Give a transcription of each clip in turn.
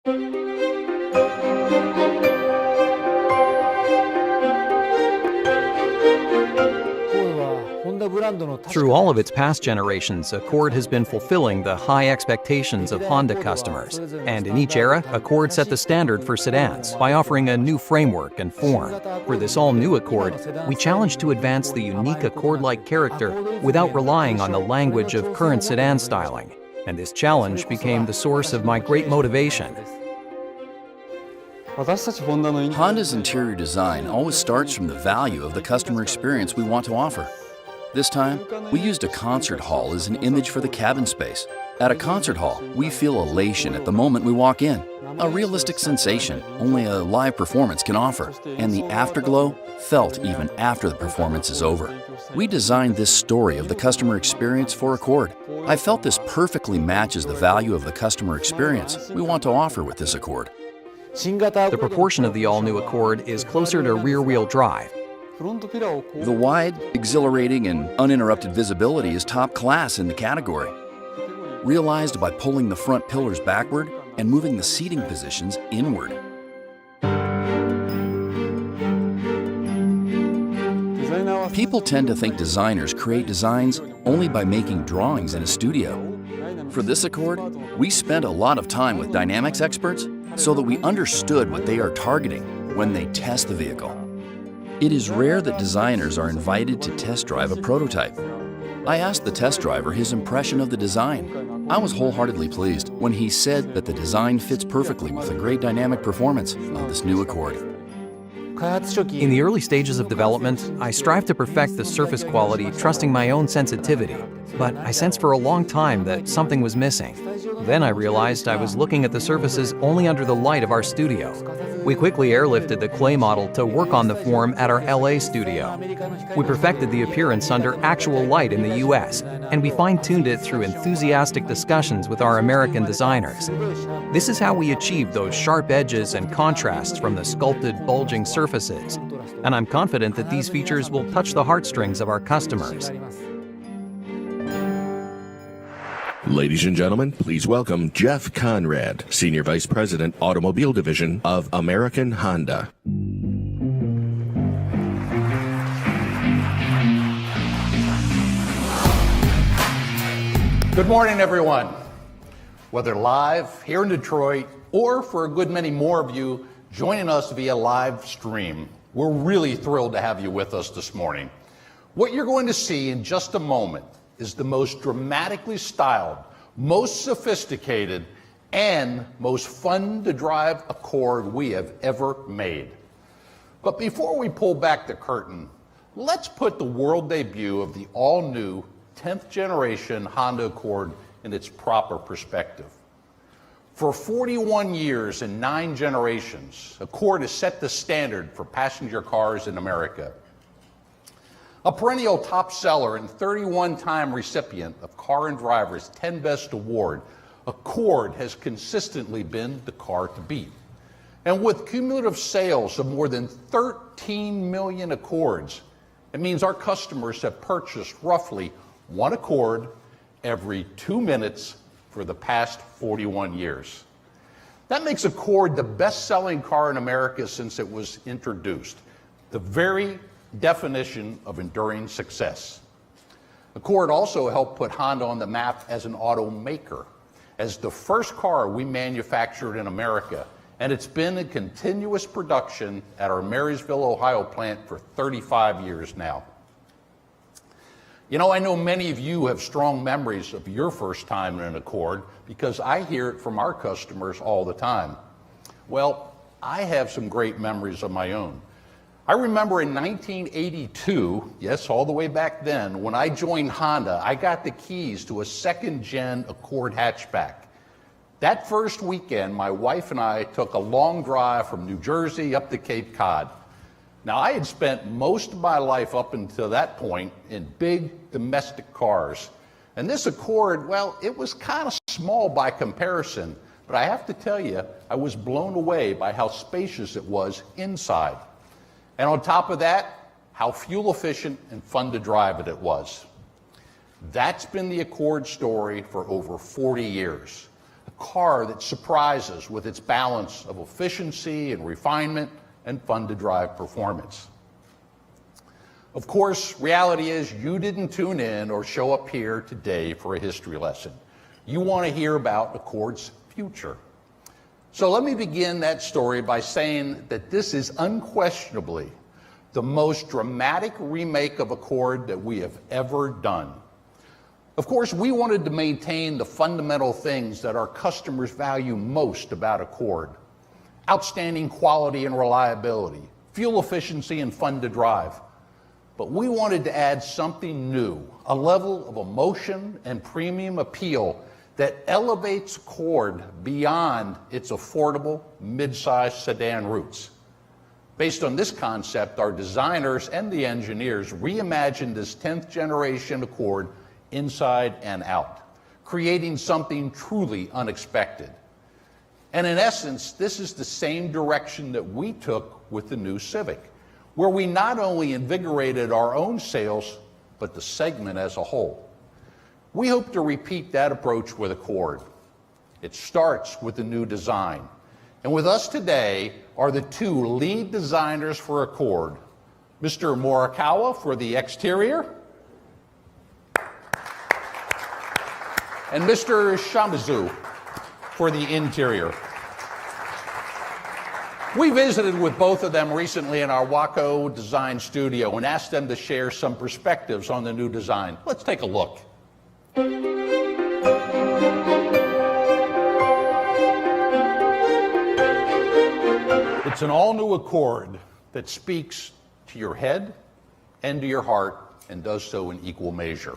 Through all of its past generations, Accord has been fulfilling the high expectations of Honda customers. And in each era, Accord set the standard for sedans by offering a new framework and form. For this all-new Accord, we challenged to advance the unique Accord-like character without relying on the language of current sedan styling. And this challenge became the source of my great motivation. Honda's interior design always starts from the value of the customer experience we want to offer. This time, we used a concert hall as an image for the cabin space. At a concert hall, we feel elation at the moment we walk in. A realistic sensation only a live performance can offer, and the afterglow felt even after the performance is over. We designed this story of the customer experience for Accord. I felt this perfectly matches the value of the customer experience we want to offer with this Accord. The proportion of the all-new Accord is closer to rear-wheel drive. The wide, exhilarating, and uninterrupted visibility is top class in the category, realized by pulling the front pillars backward and moving the seating positions inward. People tend to think designers create designs only by making drawings in a studio. For this Accord, we spent a lot of time with dynamics experts so that we understood what they are targeting when they test the vehicle. It is rare that designers are invited to test drive a prototype. I asked the test driver his impression of the design. I was wholeheartedly pleased when he said that the design fits perfectly with the great dynamic performance of this new Accord. In the early stages of development, I strive to perfect the surface quality, trusting my own sensitivity. But I sensed for a long time that something was missing. Then I realized I was looking at the surfaces only under the light of our studio. We quickly airlifted the clay model to work on the form at our LA studio. We perfected the appearance under actual light in the US, and we fine-tuned it through enthusiastic discussions with our American designers. This is how we achieved those sharp edges and contrasts from the sculpted, bulging surfaces. And I'm confident that these features will touch the heartstrings of our customers. Ladies and gentlemen, please welcome Jeff Conrad, Senior Vice President, Automobile Division of American Honda. Good morning, everyone. Whether live here in Detroit or for a good many more of you joining us via live stream, we're really thrilled to have you with us this morning. What you're going to see in just a moment is the most dramatically styled, most sophisticated, and most fun to drive Accord we have ever made. But before we pull back the curtain, let's put the world debut of the all-new 10th generation Honda Accord in its proper perspective. For 41 years and 9 generations, Accord has set the standard for passenger cars in America. A perennial top seller and 31-time recipient of Car and Driver's 10 Best Award, Accord has consistently been the car to beat. And with cumulative sales of more than 13 million Accords, it means our customers have purchased roughly one Accord every 2 minutes for the past 41 years. That makes Accord the best-selling car in America since it was introduced, the very definition of enduring success. Accord also helped put Honda on the map as an automaker, as the first car we manufactured in America, and it's been in continuous production at our Marysville, Ohio plant for 35 years now. You know, I know many of you have strong memories of your first time in an Accord because I hear it from our customers all the time. Well, I have some great memories of my own. I remember in 1982, yes, all the way back then, when I joined Honda, I got the keys to a second-gen Accord hatchback. That first weekend, my wife and I took a long drive from New Jersey up to Cape Cod. Now, I had spent most of my life up until that point in big domestic cars. And this Accord, well, it was kind of small by comparison, but I have to tell you, I was blown away by how spacious it was inside. And on top of that, how fuel efficient and fun to drive it was. That's been the Accord story for over 40 years. a car that surprises with its balance of efficiency and refinement and fun-to-drive performance. Of course, reality is you didn't tune in or show up here today for a history lesson. You want to hear about Accord's future. So let me begin that story by saying that this is unquestionably the most dramatic remake of Accord that we have ever done. Of course, we wanted to maintain the fundamental things that our customers value most about Accord: outstanding quality and reliability, fuel efficiency, and fun to drive. But we wanted to add something new, a level of emotion and premium appeal that elevates Accord beyond its affordable mid-size sedan roots. Based on this concept, our designers and the engineers reimagined this 10th generation Accord inside and out, creating something truly unexpected. And in essence, this is the same direction that we took with the new Civic, where we not only invigorated our own sales, but the segment as a whole. We hope to repeat that approach with Accord. It starts with the new design. And with us today are the two lead designers for Accord, Mr. Morikawa for the exterior, and Mr. Shimizu for the interior. We visited with both of them recently in our Waco design studio and asked them to share some perspectives on the new design. Let's take a look. It's an all-new Accord that speaks to your head and to your heart and does so in equal measure.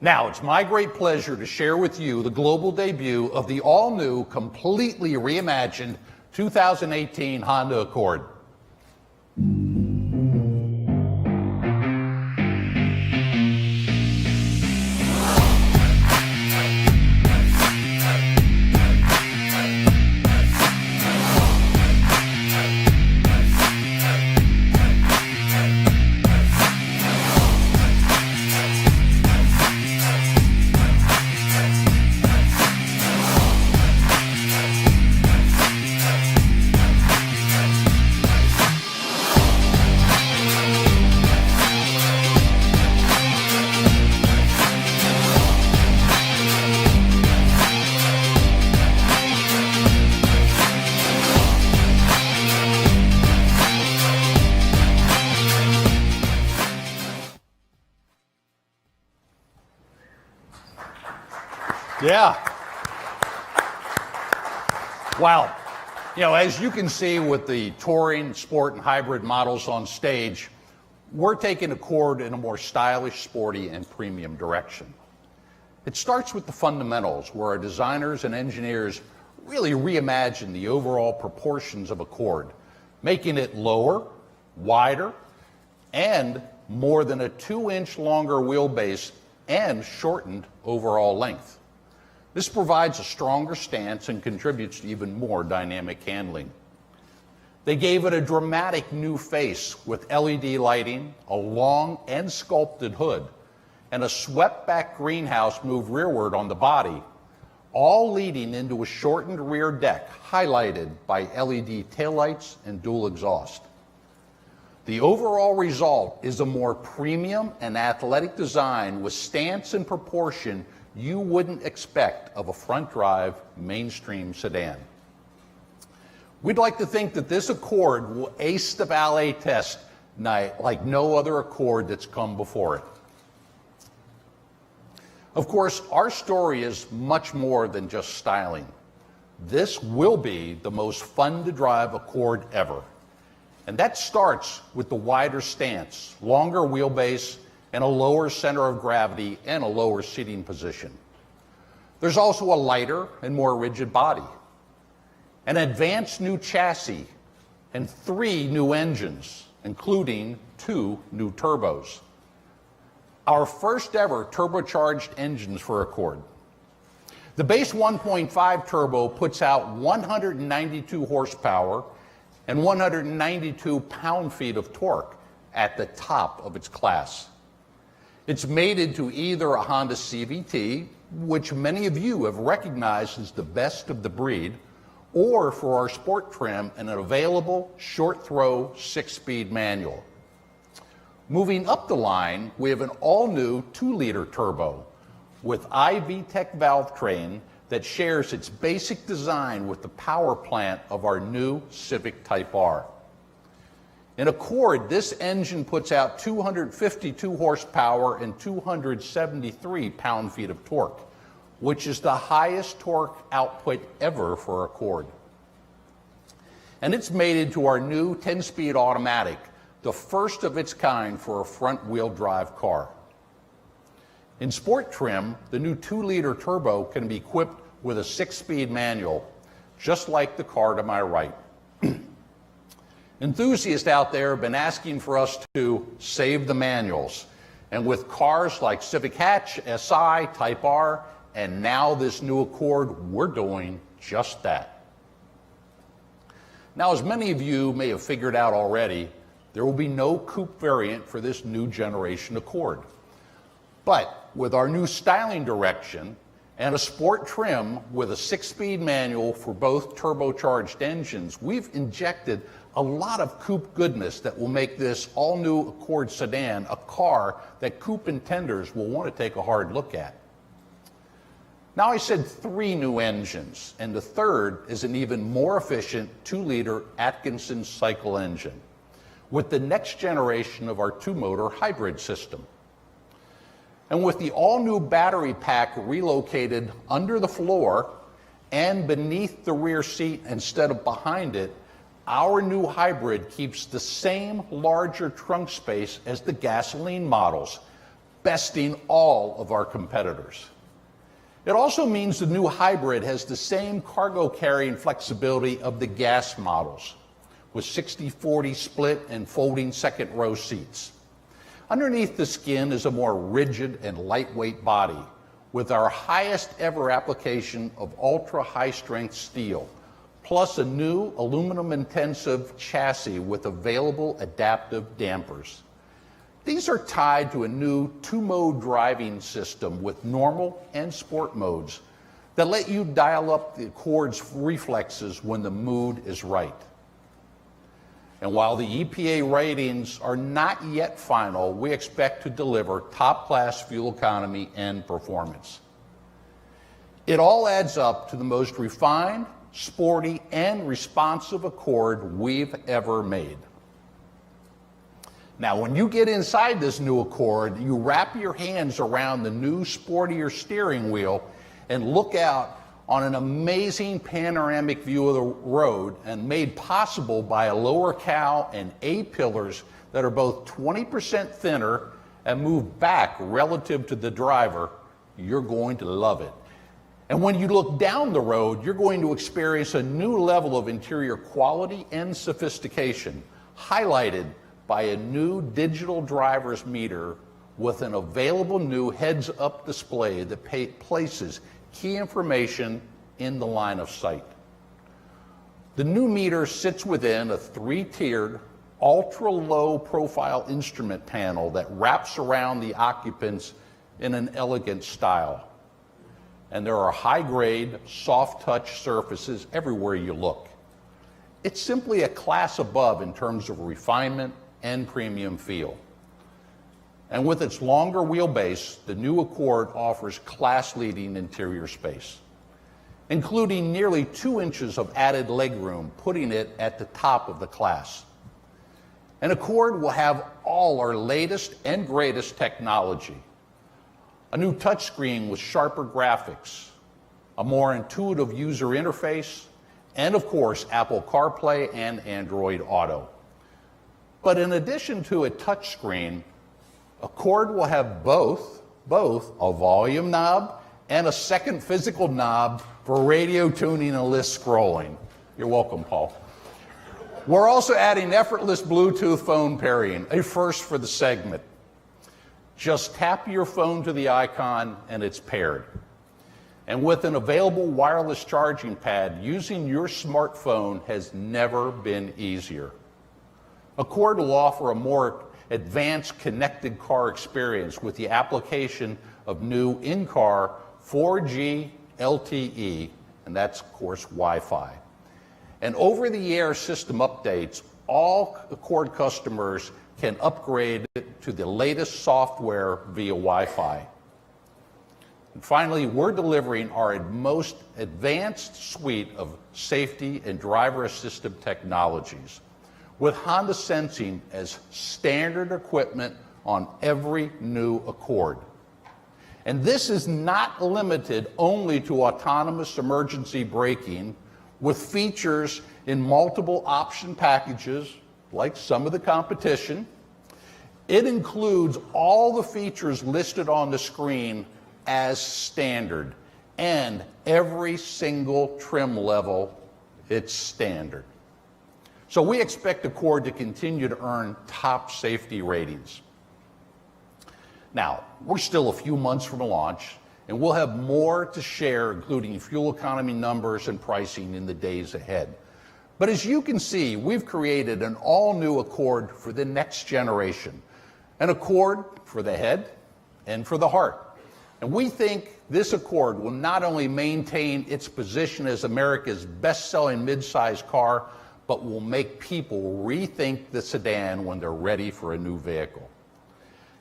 Now, it's my great pleasure to share with you the global debut of the all-new, completely reimagined 2018 Honda Accord. Yeah. Wow. You know, as you can see with the touring, sport, and hybrid models on stage, we're taking Accord in a more stylish, sporty, and premium direction. It starts with the fundamentals, where our designers and engineers really reimagine the overall proportions of Accord, making it lower, wider, and more than a 2-inch longer wheelbase and shortened overall length. This provides a stronger stance and contributes to even more dynamic handling. They gave it a dramatic new face with LED lighting, a long and sculpted hood, and a swept-back greenhouse moved rearward on the body, all leading into a shortened rear deck highlighted by LED taillights and dual exhaust. The overall result is a more premium and athletic design with stance and proportion you wouldn't expect of a front-drive mainstream sedan. We'd like to think that this Accord will ace the valet test night like no other Accord that's come before it. Of course, our story is much more than just styling. This will be the most fun-to-drive Accord ever. And that starts with the wider stance, longer wheelbase, and a lower center of gravity and a lower seating position. There's also a lighter and more rigid body, an advanced new chassis, and 3 new engines, including 2 new turbos. Our first ever turbocharged engines for Accord. The base 1.5 turbo puts out 192 horsepower and 192 pound-feet of torque at the top of its class. It's mated to either a Honda CVT, which many of you have recognized as the best of the breed, or for our sport trim, an available short-throw 6-speed manual. Moving up the line, we have an all-new 2-liter turbo with iVTEC valve train that shares its basic design with the power plant of our new Civic Type R. In Accord, this engine puts out 252 horsepower and 273 pound-feet of torque, which is the highest torque output ever for Accord. And it's mated to our new 10-speed automatic, the first of its kind for a front-wheel drive car. In sport trim, the new 2-liter turbo can be equipped with a 6-speed manual, just like the car to my right. Enthusiasts out there have been asking for us to save the manuals. And with cars like Civic Hatch, SI, Type R, and now this new Accord, we're doing just that. Now, as many of you may have figured out already, there will be no coupe variant for this new generation Accord. But with our new styling direction and a sport trim with a 6-speed manual for both turbocharged engines, we've injected a lot of coupe goodness that will make this all-new Accord sedan a car that coupe intenders will want to take a hard look at. Now, I said 3 new engines, and the third is an even more efficient 2-liter Atkinson cycle engine with the next generation of our 2-motor hybrid system. And with the all-new battery pack relocated under the floor and beneath the rear seat instead of behind it, our new hybrid keeps the same larger trunk space as the gasoline models, besting all of our competitors. It also means the new hybrid has the same cargo carrying flexibility of the gas models, with 60-40 split and folding second row seats. Underneath the skin is a more rigid and lightweight body, with our highest ever application of ultra high strength steel, plus a new aluminum intensive chassis with available adaptive dampers. These are tied to a new 2-mode driving system with normal and sport modes that let you dial up the Accord's reflexes when the mood is right. And while the EPA ratings are not yet final, we expect to deliver top-class fuel economy and performance. It all adds up to the most refined, sporty, and responsive Accord we've ever made. Now, when you get inside this new Accord, you wrap your hands around the new sportier steering wheel and look out on an amazing panoramic view of the road, and made possible by a lower cow and A-pillars that are both 20% thinner and move back relative to the driver. You're going to love it. And when you look down the road, you're going to experience a new level of interior quality and sophistication, highlighted by a new digital driver's meter with an available new heads-up display that places key information in the line of sight. The new meter sits within a 3-tiered, ultra-low profile instrument panel that wraps around the occupants in an elegant style. And there are high-grade, soft-touch surfaces everywhere you look. It's simply a class above in terms of refinement and premium feel. And with its longer wheelbase, the new Accord offers class-leading interior space, including nearly 2 inches of added legroom, putting it at the top of the class. And Accord will have all our latest and greatest technology. A new touchscreen with sharper graphics, a more intuitive user interface, and of course, Apple CarPlay and Android Auto. But in addition to a touchscreen, Accord will have both a volume knob and a second physical knob for radio tuning and list scrolling. You're welcome, Paul. We're also adding effortless Bluetooth phone pairing, a first for the segment. Just tap your phone to the icon and it's paired. And with an available wireless charging pad, using your smartphone has never been easier. Accord will offer a more advanced connected car experience with the application of new in-car 4G LTE, and that's, of course, Wi-Fi. And over-the-air system updates, all Accord customers can upgrade to the latest software via Wi-Fi. And finally, we're delivering our most advanced suite of safety and driver assistive technologies, with Honda Sensing as standard equipment on every new Accord. And this is not limited only to autonomous emergency braking, with features in multiple option packages, like some of the competition. It includes all the features listed on the screen as standard, and every single trim level, it's standard. So we expect Accord to continue to earn top safety ratings. Now, we're still a few months from launch, and we'll have more to share, including fuel economy numbers and pricing in the days ahead. But as you can see, we've created an all-new Accord for the next generation, an Accord for the head and for the heart. And we think this Accord will not only maintain its position as America's best-selling midsize car, but will make people rethink the sedan when they're ready for a new vehicle.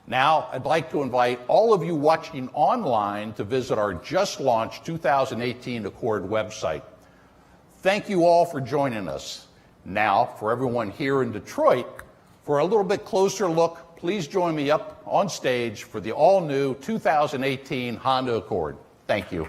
Now, I'd like to invite all of you watching online to visit our just-launched 2018 Accord website. Thank you all for joining us. Now, for everyone here in Detroit, for a little bit closer look, please join me up on stage for the all-new 2018 Honda Accord. Thank you.